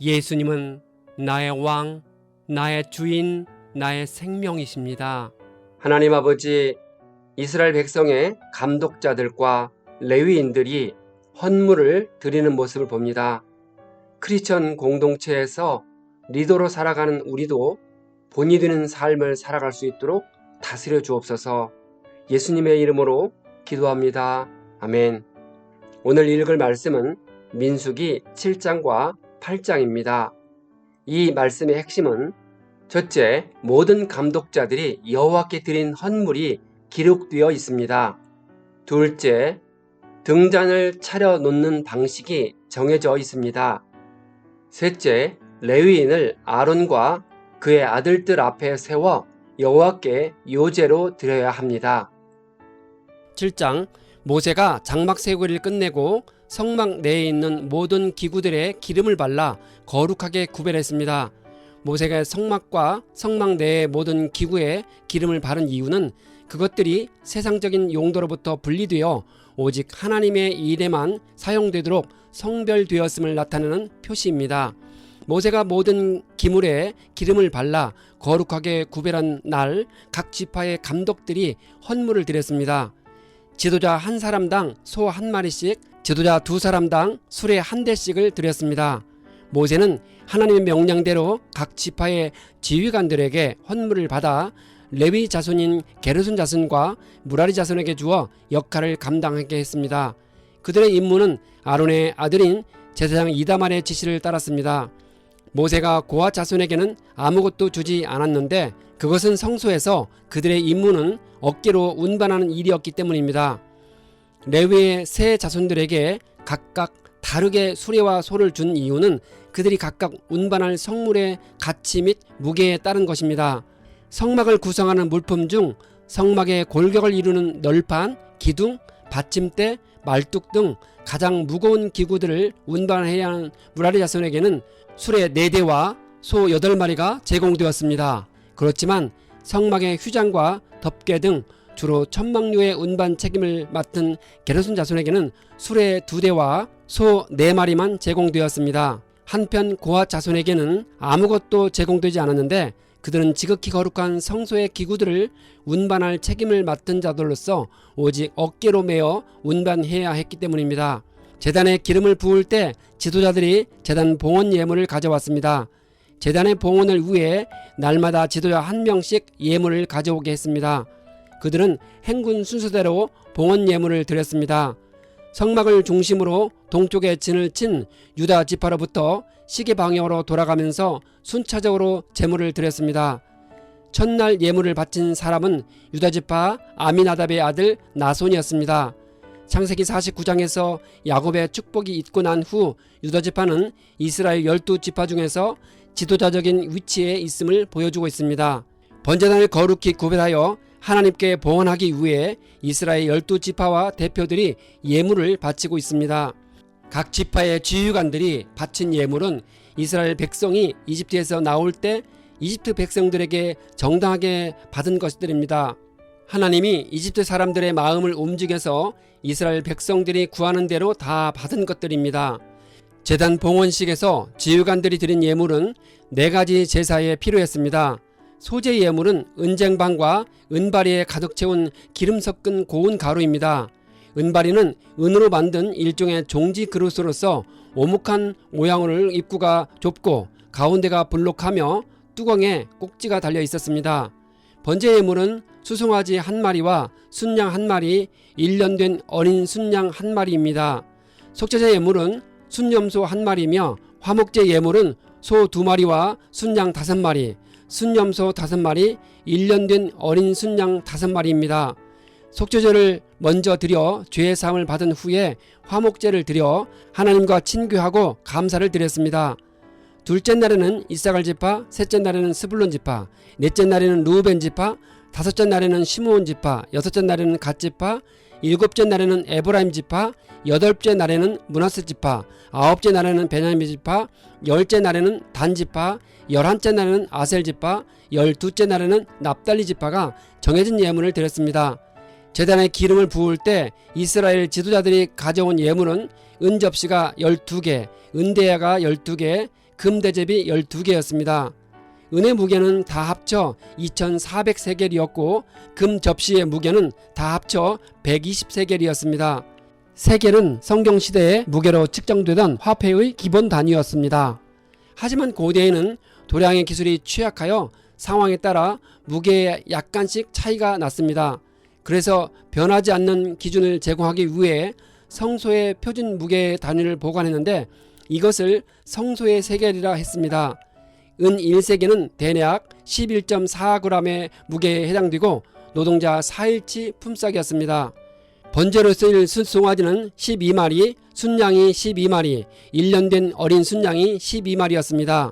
예수님은 나의 왕, 나의 주인, 나의 생명이십니다. 하나님 아버지, 이스라엘 백성의 감독자들과 레위인들이 헌물을 드리는 모습을 봅니다. 크리스천 공동체에서 리더로 살아가는 우리도 본이 되는 삶을 살아갈 수 있도록 다스려 주옵소서. 예수님의 이름으로 기도합니다. 아멘. 오늘 읽을 말씀은 민수기 7장과 8장입니다. 이 말씀의 핵심은 첫째, 모든 감독자들이 여호와께 드린 헌물이 기록되어 있습니다. 둘째, 등잔을 차려 놓는 방식이 정해져 있습니다. 셋째, 레위인을 아론과 그의 아들들 앞에 세워 여호와께 요제로 드려야 합니다. 7장, 모세가 장막 세구리를 끝내고 성막 내에 있는 모든 기구들의 기름을 발라 거룩하게 구별했습니다. 모세가 성막과 성막 내의 모든 기구에 기름을 바른 이유는 그것들이 세상적인 용도로부터 분리되어 오직 하나님의 일에만 사용되도록 성별되었음을 나타내는 표시입니다. 모세가 모든 기물에 기름을 발라 거룩하게 구별한 날 각 지파의 감독들이 헌물을 드렸습니다. 지도자 한 사람당 소 한 마리씩, 지도자 두 사람당 수레 한 대씩을 드렸습니다. 모세는 하나님의 명령대로 각 지파의 지휘관들에게 헌물을 받아 레위 자손인 게르손 자손과 무라리 자손에게 주어 역할을 감당하게 했습니다. 그들의 임무는 아론의 아들인 제사장 이다말의 지시를 따랐습니다. 모세가 고앗 자손에게는 아무것도 주지 않았는데 그것은 성소에서 그들의 임무는 어깨로 운반하는 일이었기 때문입니다. 레위의 세 자손들에게 각각 다르게 수레와 소를 준 이유는 그들이 각각 운반할 성물의 가치 및 무게에 따른 것입니다. 성막을 구성하는 물품 중 성막의 골격을 이루는 널판, 기둥, 받침대, 말뚝 등 가장 무거운 기구들을 운반해야 하는 무라리 자손에게는 수레 4대와 소 8마리가 제공되었습니다. 그렇지만 성막의 휘장과 덮개 등 주로 천막류의 운반 책임을 맡은 게르손 자손에게는 수레 2대와 소 4마리만 제공되었습니다. 한편 고앗 자손에게는 아무것도 제공되지 않았는데 그들은 지극히 거룩한 성소의 기구들을 운반할 책임을 맡은 자들로서 오직 어깨로 메어 운반해야 했기 때문입니다. 제단에 기름을 부을 때 지도자들이 제단 봉헌 예물을 가져왔습니다. 제단의 봉헌을 위해 날마다 지도자 한 명씩 예물을 가져오게 했습니다. 그들은 행군 순서대로 봉헌 예물을 드렸습니다. 성막을 중심으로 동쪽에 진을 친 유다 지파로부터 시계 방향으로 돌아가면서 순차적으로 제물을 드렸습니다. 첫날 예물을 바친 사람은 유다 지파 아미나답의 아들 나손이었습니다. 창세기 49장에서 야곱의 축복이 있고 난 후 유다 지파는 이스라엘 12지파 중에서 지도자적인 위치에 있음을 보여주고 있습니다. 번제단을 거룩히 구별하여 하나님께 봉헌하기 위해 이스라엘 12지파와 대표들이 예물을 바치고 있습니다. 각 지파의 지휘관들이 바친 예물은 이스라엘 백성이 이집트에서 나올 때 이집트 백성들에게 정당하게 받은 것들입니다. 하나님이 이집트 사람들의 마음을 움직여서 이스라엘 백성들이 구하는 대로 다 받은 것들입니다. 제단 봉헌식에서 지휘관들이 드린 예물은 4가지 제사에 필요했습니다. 소재 예물은 은쟁반과 은바리에 가득 채운 기름 섞은 고운 가루입니다. 은바리는 은으로 만든 일종의 종지 그릇으로서 오목한 모양을 입구가 좁고 가운데가 불록하며 뚜껑에 꼭지가 달려 있었습니다. 번제 예물은 수송아지 1마리와 순양 1마리, 1년 된 어린 순양 1마리입니다. 속죄제 예물은 순염소 1마리며 화목제 예물은 소 2마리와 순양 5마리, 순염소 5마리, 1년 된 어린 순양 5마리입니다. 속죄제를 먼저 드려 죄의 사함을 받은 후에 화목제를 드려 하나님과 친교하고 감사를 드렸습니다. 둘째 날에는 이사갈 지파, 셋째 날에는 스불론 지파, 넷째 날에는 루벤 지파, 다섯째 날에는 시므온 지파, 여섯째 날에는 갓 지파, 일곱째 날에는 에브라임 지파, 여덟째 날에는 므낫세 지파, 아홉째 날에는 베냐민 지파, 열째 날에는 단 지파, 11째 날에는 아셀 지파, 12째 날에는 납달리 지파가 정해진 예물을 드렸습니다. 제단에 기름을 부을 때 이스라엘 지도자들이 가져온 예물은 은접시가 12개, 은대야가 12개, 금 대접이 12개였습니다. 은의 무게는 다 합쳐 2400세겔이었고 금 접시의 무게는 다 합쳐 120세겔이었습니다. 세겔은 성경시대의 무게로 측정되던 화폐의 기본 단위였습니다. 하지만 고대에는 도량의 기술이 취약하여 상황에 따라 무게에 약간씩 차이가 났습니다. 그래서 변하지 않는 기준을 제공하기 위해 성소의 표준 무게 단위를 보관했는데 이것을 성소의 세겔이라 했습니다. 은 1세겔은 대략 11.4g의 무게에 해당되고 노동자 4일치 품삯이었습니다. 번제로 쓰일 순송아지는 12마리, 순양이 12마리, 1년 된 어린 순양이 12마리였습니다.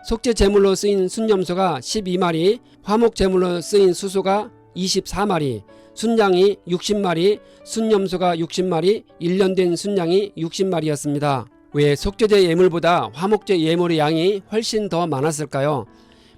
속죄 제물로 쓰인 순염소가 12마리, 화목 제물로 쓰인 수소가 24마리, 순양이 60마리, 순염소가 60마리, 1년 된 순양이 60마리였습니다. 왜 속죄제 예물보다 화목제 예물의 양이 훨씬 더 많았을까요?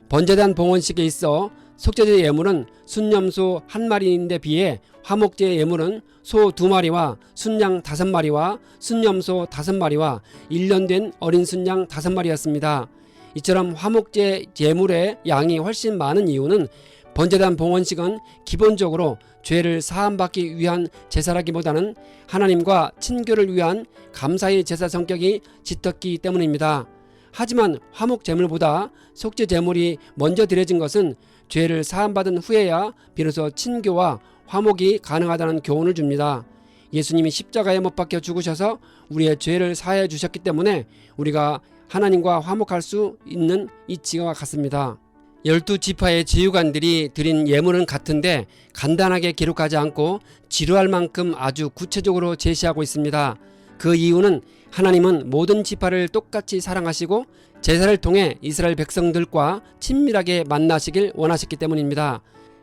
번제단 봉헌식에 있어 속죄제 예물은 순염소 1마리인데 비해 화목제 예물은 소 2마리와 순양 5마리와 순염소 5마리와 1년 된 어린 순양 5마리였습니다. 이처럼 화목제 예물의 양이 훨씬 많은 이유는 번제단 봉헌식은 기본적으로 죄를 사함받기 위한 제사라기보다는 하나님과 친교를 위한 감사의 제사 성격이 짙었기 때문입니다. 하지만 화목 제물보다 속죄 제물이 먼저 드려진 것은 죄를 사함받은 후에야 비로소 친교와 화목이 가능하다는 교훈을 줍니다. 예수님이 십자가에 못 박혀 죽으셔서 우리의 죄를 사해 주셨기 때문에 우리가 하나님과 화목할 수 있는 이치와 같습니다. 12지파의 지휘관들이 드린 예물은 같은데 간단하게 기록하지 않고 지루할 만큼 아주 구체적으로 제시하고 있습니다. 그 이유는 하나님은 모든 지파를 똑같이 사랑하시고 제사를 통해 이스라엘 백성들과 친밀하게 만나시길 원하셨기 때문입니다.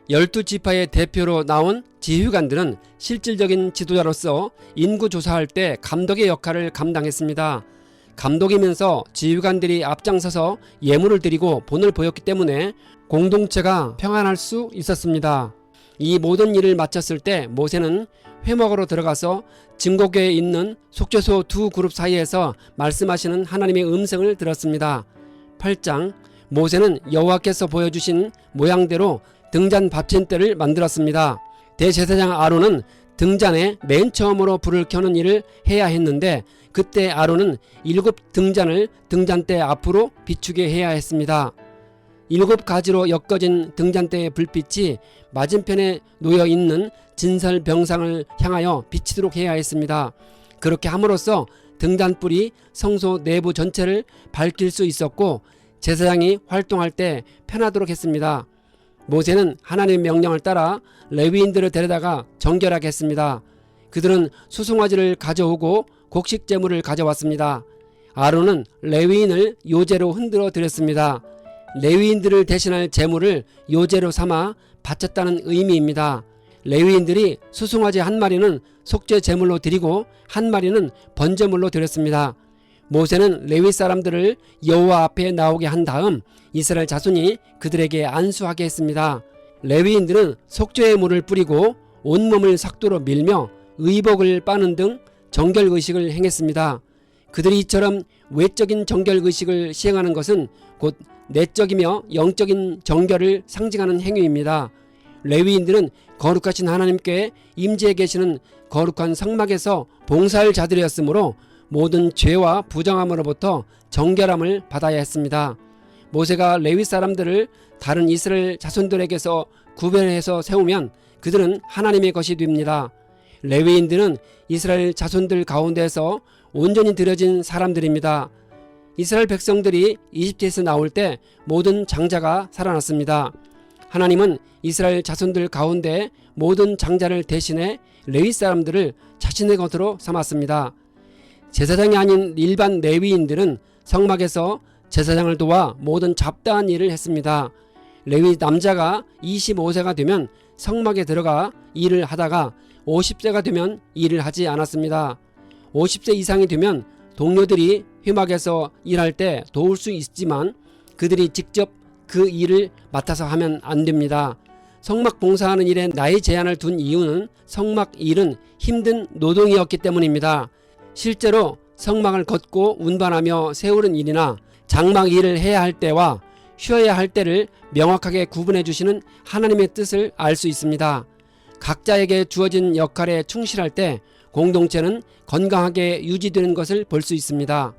12지파의 대표로 나온 지휘관들은 실질적인 지도자로서 인구조사할 때 감독의 역할을 감당했습니다. 감독이면서 지휘관들이 앞장서서 예물을 드리고 본을 보였기 때문에 공동체가 평안할 수 있었습니다. 이 모든 일을 마쳤을 때 모세는 회막으로 들어가서 증거궤에 있는 속죄소 두 그룹 사이에서 말씀하시는 하나님의 음성을 들었습니다. 8장 모세는 여호와께서 보여주신 모양대로 등잔 받침대를 만들었습니다. 대제사장 아론은 등잔에 맨 처음으로 불을 켜는 일을 해야 했는데 그때 아론은 7등잔을 등잔대 앞으로 비추게 해야 했습니다. 7가지로 엮어진 등잔대의 불빛이 맞은편에 놓여있는 진설병상을 향하여 비치도록 해야 했습니다. 그렇게 함으로써 등잔불이 성소 내부 전체를 밝힐 수 있었고 제사장이 활동할 때 편하도록 했습니다. 모세는 하나님의 명령을 따라 레위인들을 데려다가 정결하게 했습니다. 그들은 수송아지를 가져오고 곡식 제물을 가져왔습니다. 아론은 레위인을 요제로 흔들어 드렸습니다. 레위인들을 대신할 제물을 요제로 삼아 바쳤다는 의미입니다. 레위인들이 수송아지 1마리는 속죄 제물로 드리고 1마리는 번제물로 드렸습니다. 모세는 레위 사람들을 여호와 앞에 나오게 한 다음 이스라엘 자손이 그들에게 안수하게 했습니다. 레위인들은 속죄의 물을 뿌리고 온몸을 삭도로 밀며 의복을 빠는 등 정결의식을 행했습니다. 그들이 이처럼 외적인 정결의식을 시행하는 것은 곧 내적이며 영적인 정결을 상징하는 행위입니다. 레위인들은 거룩하신 하나님께 임재해 계시는 거룩한 성막에서 봉사할 자들이었으므로 모든 죄와 부정함으로부터 정결함을 받아야 했습니다. 모세가 레위 사람들을 다른 이스라엘 자손들에게서 구별해서 세우면 그들은 하나님의 것이 됩니다. 레위인들은 이스라엘 자손들 가운데서 온전히 드려진 사람들입니다. 이스라엘 백성들이 이집트에서 나올 때 모든 장자가 살아났습니다. 하나님은 이스라엘 자손들 가운데 모든 장자를 대신해 레위 사람들을 자신의 것으로 삼았습니다. 제사장이 아닌 일반 레위인들은 성막에서 제사장을 도와 모든 잡다한 일을 했습니다. 레위 남자가 25세가 되면 성막에 들어가 일을 하다가 50세가 되면 일을 하지 않았습니다. 50세 이상이 되면 동료들이 회막에서 일할 때 도울 수 있지만 그들이 직접 그 일을 맡아서 하면 안 됩니다. 성막 봉사하는 일에 나이 제한을 둔 이유는 성막 일은 힘든 노동이었기 때문입니다. 실제로 성막을 걷고 운반하며 세우는 일이나 장막 일을 해야 할 때와 쉬어야 할 때를 명확하게 구분해 주시는 하나님의 뜻을 알 수 있습니다. 각자에게 주어진 역할에 충실할 때 공동체는 건강하게 유지되는 것을 볼 수 있습니다.